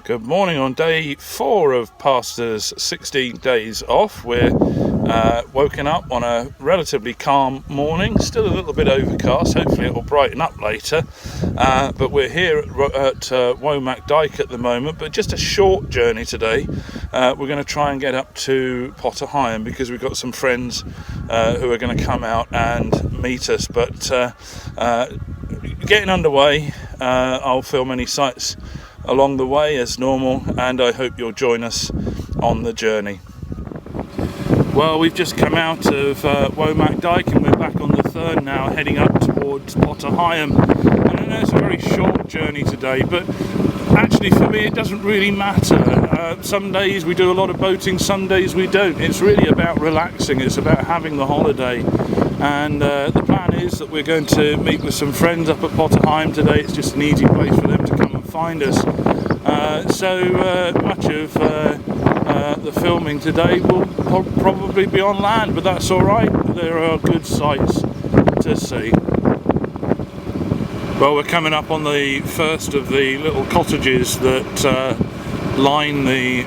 Good morning on day 4 of Pastor's 16 days off. We're woken up on a relatively calm morning, still a little bit overcast. Hopefully it will brighten up later, but we're here at Womack Dyke at the moment, but just a short journey today. We're going to try and get up to Heigham because we've got some friends who are going to come out and meet us, but getting underway. I'll film any sights along the way as normal, and I hope you'll join us on the journey. Well, we've just come out of Womack Dyke and we're back on the Thurn now, heading up towards Heigham. And I know it's a very short journey today, but actually for me it doesn't really matter. Some days we do a lot of boating, some days we don't. It's really about relaxing, it's about having the holiday. And the plan is that we're going to meet with some friends up at Heigham today. It's just an easy place for them to come and find us. So much of the filming today will probably be on land, but that's alright. There are good sights to see. Well, we're coming up on the first of the little cottages that line the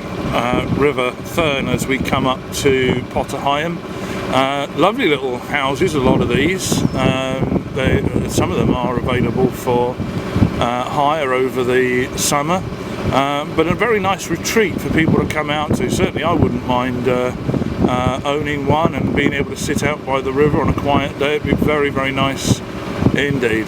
River Thurn as we come up to Heigham. Lovely little houses, a lot of these. Some of them are available for hire over the summer, but a very nice retreat for people to come out to. Certainly I wouldn't mind owning one and being able to sit out by the river on a quiet day. It'd be very, very nice indeed.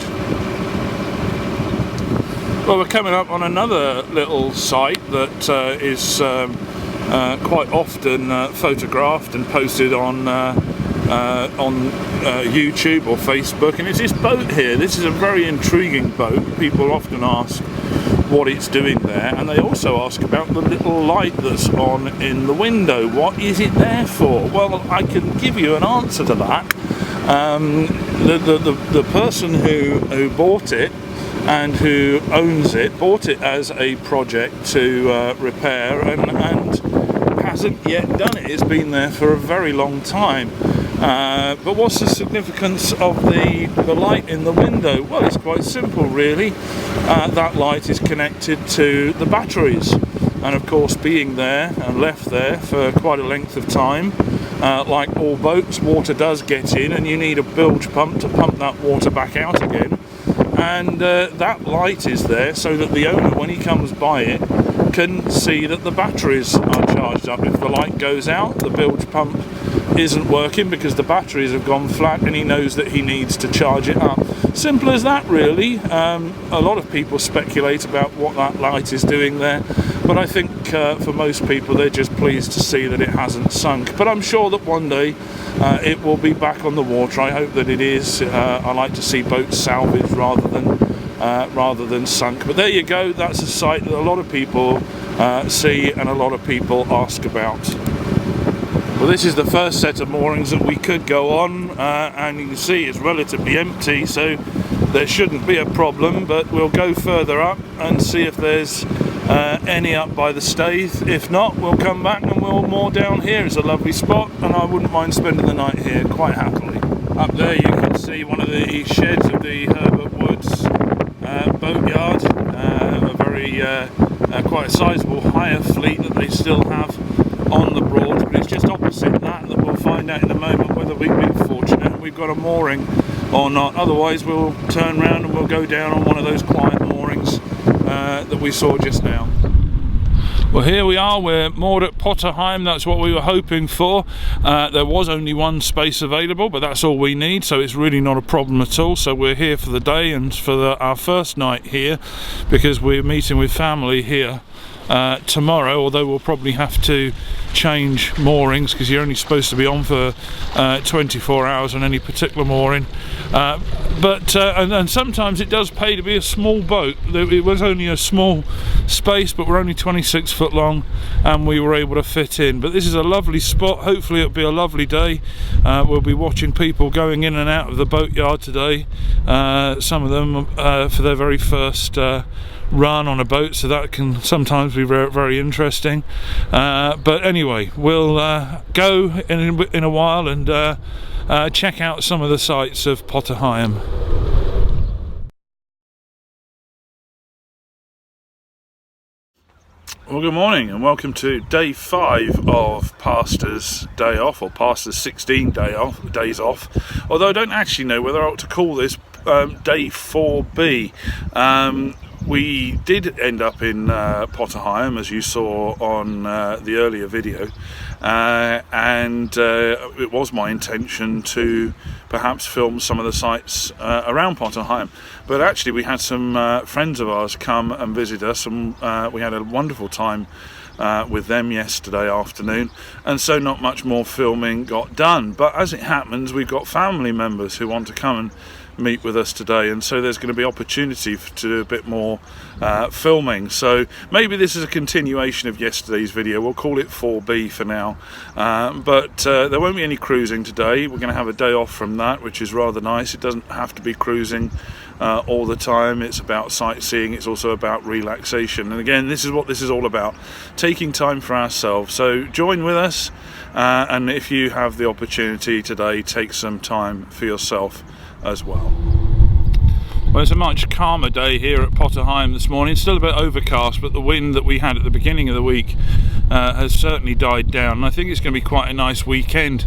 Well, we're coming up on another little site that is quite often photographed and posted on YouTube or Facebook, and it's this boat here. This is a very intriguing boat. People often ask what it's doing there, and they also ask about the little light that's on in the window. What is it there for? Well, I can give you an answer to that. The person who bought it and who owns it bought it as a project to repair and hasn't yet done it. It's been there for a very long time. But what's the significance of the light in the window? Well, it's quite simple really. That light is connected to the batteries, and of course being there and left there for quite a length of time, like all boats, water does get in and you need a bilge pump to pump that water back out again, and that light is there so that the owner, when he comes by it, can see that the batteries are charged up. If the light goes out, the bilge pump isn't working because the batteries have gone flat, and he knows that he needs to charge it up. Simple as that really. A lot of people speculate about what that light is doing there, but I think for most people they're just pleased to see that it hasn't sunk. But I'm sure that one day it will be back on the water. I hope that it is. I like to see boats salvaged rather than sunk. But there you go, that's a sight that a lot of people see and a lot of people ask about. Well, this is the first set of moorings that we could go on, and you can see it's relatively empty, so there shouldn't be a problem, but we'll go further up and see if there's any up by the Staithe. If not, we'll come back and we'll moor down here. It's a lovely spot and I wouldn't mind spending the night here quite happily. Up there you can see one of the sheds of the Herbert Woods boatyard, a very quite a sizable hire fleet that they still have on the Broad, but it's just opposite that we'll find out in a moment whether we've been fortunate and we've got a mooring or not. Otherwise we'll turn around and we'll go down on one of those quiet moorings that we saw just now. Well, here we are, we're moored at Heigham. That's what we were hoping for. There was only one space available, but that's all we need, so it's really not a problem at all. So we're here for the day and for our first night here, because we're meeting with family here tomorrow, although we'll probably have to change moorings because you're only supposed to be on for 24 hours on any particular mooring, and sometimes it does pay to be a small boat. It was only a small space, but we're only 26 foot long and we were able to fit in. But this is a lovely spot. Hopefully it'll be a lovely day. We'll be watching people going in and out of the boatyard today, some of them for their very first run on a boat, so that can sometimes be very, very interesting. But anyway, we'll go in a while and check out some of the sights of Heigham. Well, good morning and welcome to day 5 of Pastor's day off, or Pastor's 16 days off. Although I don't actually know whether I ought to call this day 4B. We did end up in Heigham, as you saw on the earlier video, and it was my intention to perhaps film some of the sites around Heigham. But actually we had some friends of ours come and visit us, and we had a wonderful time with them yesterday afternoon, and so not much more filming got done. But as it happens, we've got family members who want to come and meet with us today, and so there's going to be opportunity to do a bit more filming. So maybe this is a continuation of yesterday's video. We'll call it 4B for now, but there won't be any cruising today. We're going to have a day off from that, which is rather nice. It doesn't have to be cruising all the time. It's about sightseeing. It's also about relaxation, and again, this is what this is all about, taking time for ourselves. So join with us, and if you have the opportunity today, take some time for yourself as well. Well, it's a much calmer day here at Heigham this morning. It's still a bit overcast, but the wind that we had at the beginning of the week has certainly died down, and I think it's going to be quite a nice weekend.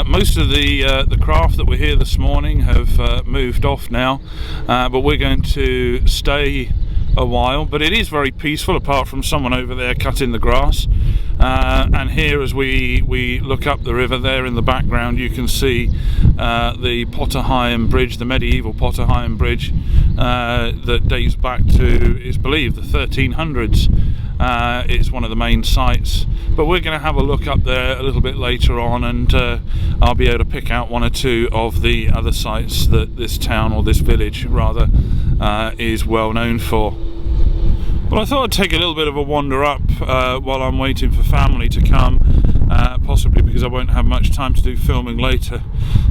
Most of the craft that were here this morning have moved off now, but we're going to stay a while. But it is very peaceful, apart from someone over there cutting the grass. And here, as we look up the river, there in the background you can see the Heigham Bridge, the medieval Heigham Bridge, that dates back to, it's believed, the 1300s. It's one of the main sites, but we're going to have a look up there a little bit later on, and I'll be able to pick out one or two of the other sites that this town, or this village rather, is well known for. Well, I thought I'd take a little bit of a wander up while I'm waiting for family to come, possibly because I won't have much time to do filming later,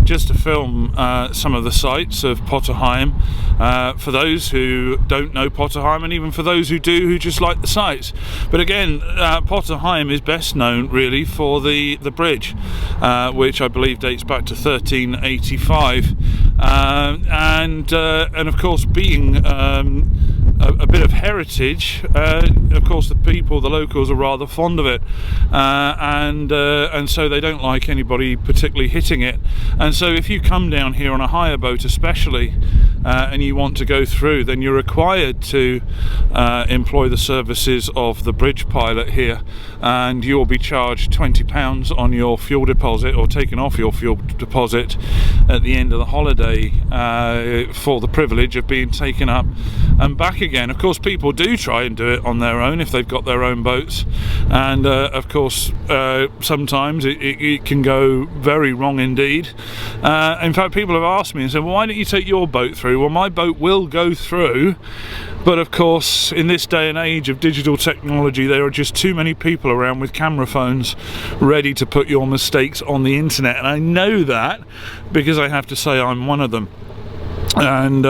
just to film some of the sites of Heigham, for those who don't know Heigham, and even for those who do, who just like the sites. But again, Heigham is best known really for the bridge, which I believe dates back to 1385, and of course, being a bit of heritage, of course the locals are rather fond of it, and so they don't like anybody particularly hitting it. And so if you come down here on a hire boat especially, and you want to go through, then you're required to employ the services of the bridge pilot here, and you will be charged £20 on your fuel deposit, or taken off your fuel deposit at the end of the holiday, for the privilege of being taken up and back again. Of course, people do try and do it on their own if they've got their own boats, and of course sometimes it can go very wrong indeed. In fact, people have asked me and said, well, why don't you take your boat through? Well, my boat will go through, but of course in this day and age of digital technology, there are just too many people around with camera phones ready to put your mistakes on the internet, and I know that because I have to say I'm one of them. And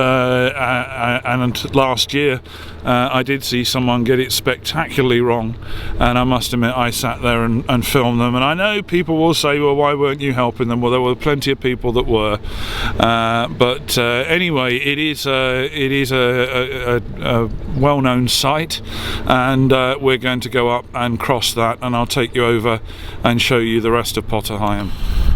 last year I did see someone get it spectacularly wrong, and I must admit I sat there and filmed them. And I know people will say, well, why weren't you helping them? Well, there were plenty of people that were, but anyway, it is a well-known site, and we're going to go up and cross that, and I'll take you over and show you the rest of Heigham.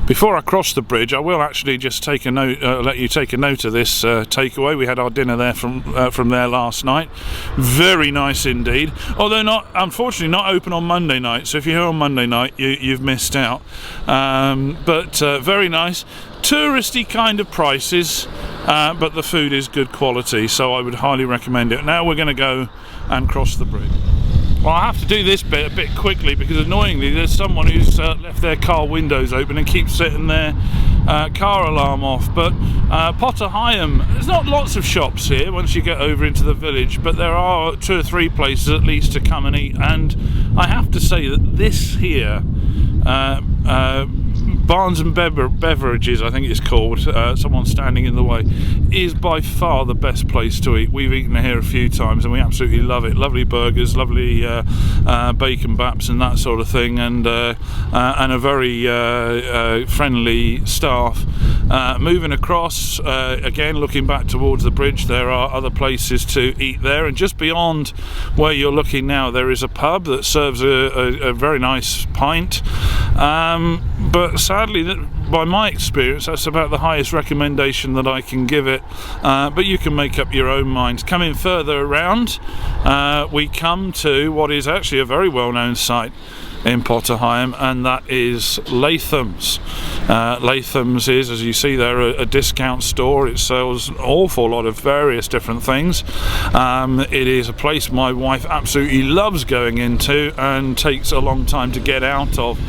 Before I cross the bridge, I will actually just take a note, let you take a note of this takeaway. We had our dinner there from there last night. Very nice indeed. Although unfortunately not open on Monday night. So if you're here on Monday night, you've missed out. But very nice. Touristy kind of prices, but the food is good quality. So I would highly recommend it. Now we're going to go and cross the bridge. Well, I have to do this bit a bit quickly because annoyingly there's someone who's left their car windows open and keeps setting their car alarm off. But Heigham, there's not lots of shops here once you get over into the village, but there are 2 or 3 places at least to come and eat. And I have to say that this here Barnes and Beverages, I think it's called, someone standing in the way, is by far the best place to eat. We've eaten here a few times and we absolutely love it. Lovely burgers, lovely bacon baps and that sort of thing, and a very friendly staff. Moving across, again looking back towards the bridge, there are other places to eat there, and just beyond where you're looking now there is a pub that serves a very nice pint, but sadly, by my experience, that's about the highest recommendation that I can give it, but you can make up your own mind. Coming further around, we come to what is actually a very well-known site in Potter Heigham, and that is Latham's. Latham's is, as you see there, a discount store. It sells an awful lot of various different things. It is a place my wife absolutely loves going into and takes a long time to get out of.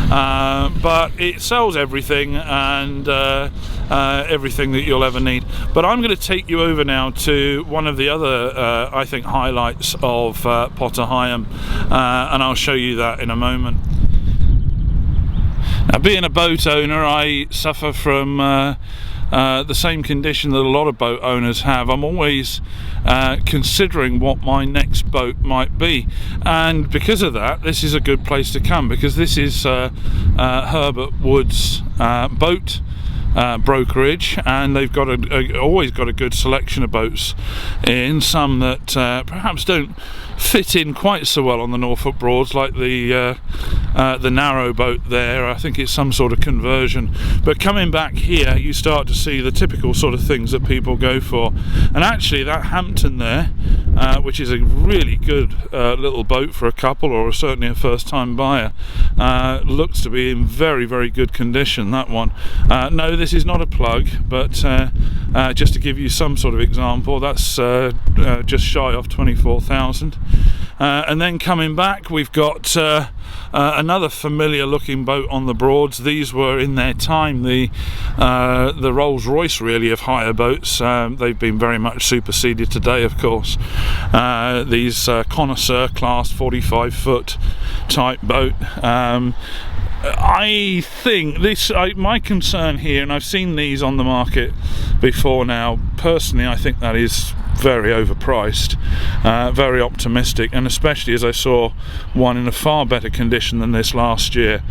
But it sells everything, and everything that you'll ever need. But I'm going to take you over now to one of the other, I think, highlights of Potter Heigham, and I'll show you that in a moment. Now, being a boat owner, I suffer from the same condition that a lot of boat owners have. I'm always considering what my next boat might be, and because of that, this is a good place to come, because this is Herbert Wood's boat brokerage, and they've got always got a good selection of boats in, some that perhaps don't fit in quite so well on the Norfolk Broads, like the narrow boat there. I think it's some sort of conversion, but coming back here you start to see the typical sort of things that people go for. And actually that Hampton there, which is a really good little boat for a couple, or certainly a first time buyer, looks to be in very, very good condition, that one. No, this is not a plug, but just to give you some sort of example, that's just shy of 24,000. And then coming back, we've got another familiar looking boat on the Broads. These were in their time the Rolls-Royce really of hire boats. They've been very much superseded today, of course. These connoisseur class 45-foot type boat. I think my concern here, and I've seen these on the market before now, personally I think that is very overpriced, very optimistic, and especially as I saw one in a far better condition than this last year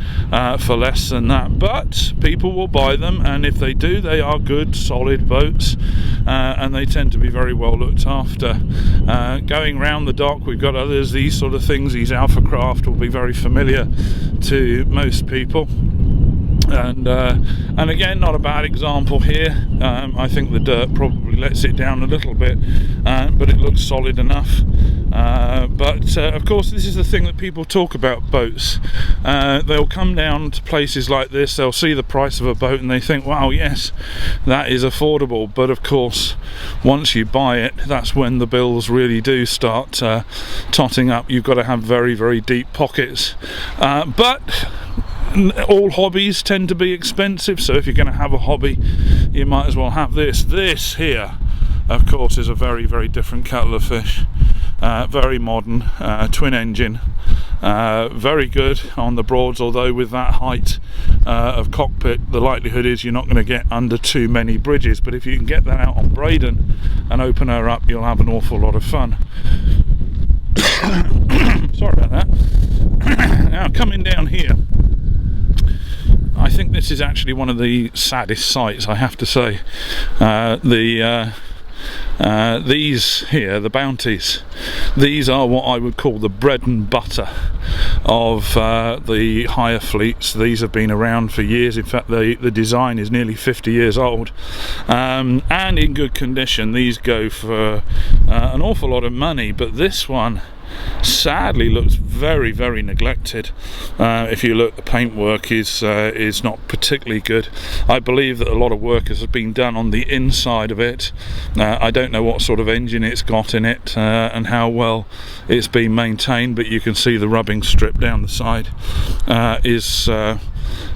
for less than that. But people will buy them, and if they do, they are good solid boats, and they tend to be very well looked after. Going round the dock, we've got others. These sort of things, these Alpha Craft, will be very familiar to most people. And again, not a bad example here. I think the dirt probably lets it down a little bit, but it looks solid enough. But of course, this is the thing that people talk about boats. They'll come down to places like this, they'll see the price of a boat and they think, wow, yes, that is affordable. But of course, once you buy it, that's when the bills really do start totting up. You've got to have very, very deep pockets. But all hobbies tend to be expensive, so if you're going to have a hobby, you might as well have this. This here, of course, is a very, very different kettle of fish. Very modern, twin engine, very good on the Broads, although with that height of cockpit, the likelihood is you're not going to get under too many bridges. But if you can get that out on Braden and open her up, you'll have an awful lot of fun. Sorry about that. Now, coming down here, I think this is actually one of the saddest sights, I have to say. These here, the Bounties, these are what I would call the bread and butter of the hire fleets. These have been around for years. In fact, the design is nearly 50 years old, and in good condition. These go for an awful lot of money, but this one sadly looks very, very neglected. If you look, the paintwork is not particularly good. I believe that a lot of work has been done on the inside of it. I don't know what sort of engine it's got in it and how well it's been maintained, but you can see the rubbing strip down the side is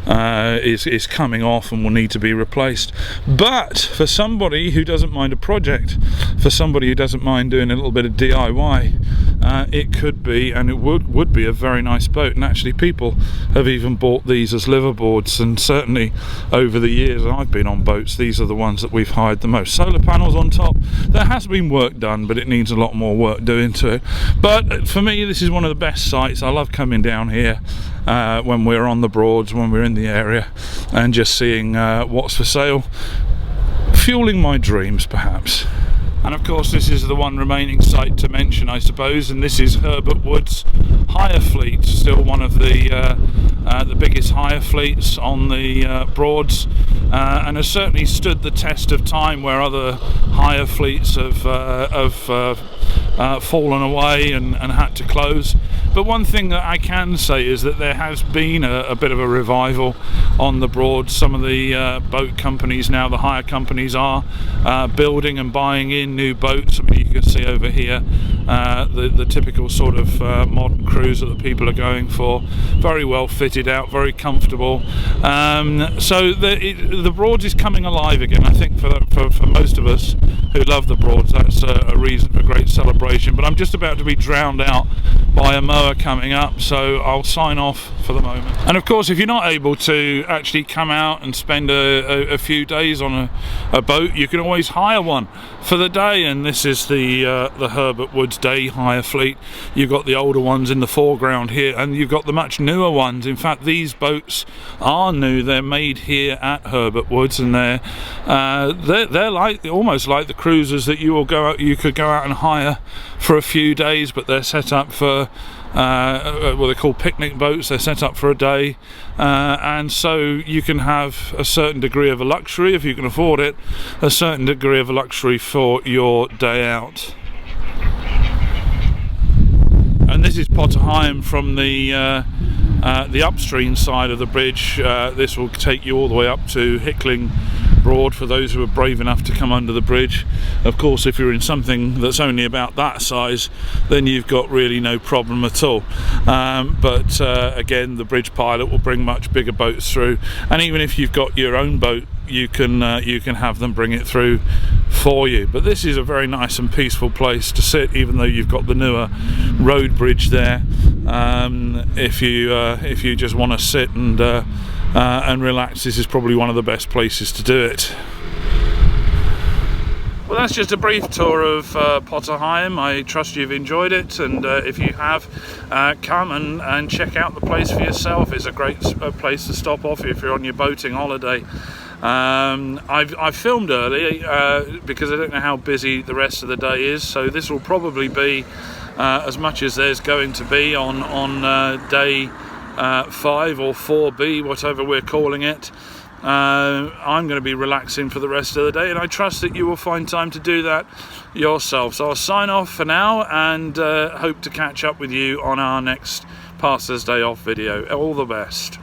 is coming off and will need to be replaced. But for somebody who doesn't mind a project, for somebody who doesn't mind doing a little bit of DIY, it could be, and it would be, a very nice boat. And actually people have even bought these as liverboards, and certainly over the years I've been on boats, these are the ones that we've hired the most. Solar panels on top, there has been work done, but it needs a lot more work doing to it. But for me, this is one of the best sites. I love coming down here when we're on the Broads, when we're in the area, and just seeing what's for sale, fueling my dreams perhaps. And of course this is the one remaining site to mention, I suppose, and this is Herbert Wood's hire fleet, still one of the biggest hire fleets on the Broads, and has certainly stood the test of time where other hire fleets have fallen away and had to close. But one thing that I can say is that there has been a bit of a revival on the Broads. Some of the boat companies now, the hire companies, are building and buying in new boats. I mean, you can see over here the typical sort of modern cruiser that people are going for. Very well fitted out, very comfortable. So the Broads is coming alive again. I think for most of us who love the Broads, that's a reason for great celebration. But I'm just about to be drowned out by a mower coming up, so I'll sign off for the moment. And of course, if you're not able to actually come out and spend a few days on a boat, you can always hire one for the day. And this is the Herbert Woods day hire fleet. You've got the older ones in the foreground here, and you've got the much newer ones. In fact, these boats are new. They're made here at Herbert Woods, and they're like almost like the cruisers that you could go out and hire for a few days, but they're set up for what they call picnic boats. They're set up for a day, and so you can have a certain degree of a luxury, if you can afford it, a certain degree of a luxury for your day out. And this is Heigham from the upstream side of the bridge. This will take you all the way up to Hickling Broad for those who are brave enough to come under the bridge. Of course, if you're in something that's only about that size, then you've got really no problem at all. But again, the bridge pilot will bring much bigger boats through, and even if you've got your own boat, you can have them bring it through for you. But this is a very nice and peaceful place to sit, even though you've got the newer road bridge there. If you just want to sit and relax, this is probably one of the best places to do it. Well, that's just a brief tour of Heigham. I trust you've enjoyed it, and if you have, come and check out the place for yourself. It's a great place to stop off if you're on your boating holiday. I've filmed early because I don't know how busy the rest of the day is, so this will probably be as much as there's going to be on day 5 or 4B, whatever we're calling it. I'm going to be relaxing for the rest of the day, and I trust that you will find time to do that yourself. So I'll sign off for now, and hope to catch up with you on our next Pastor's Day Off video. All the best.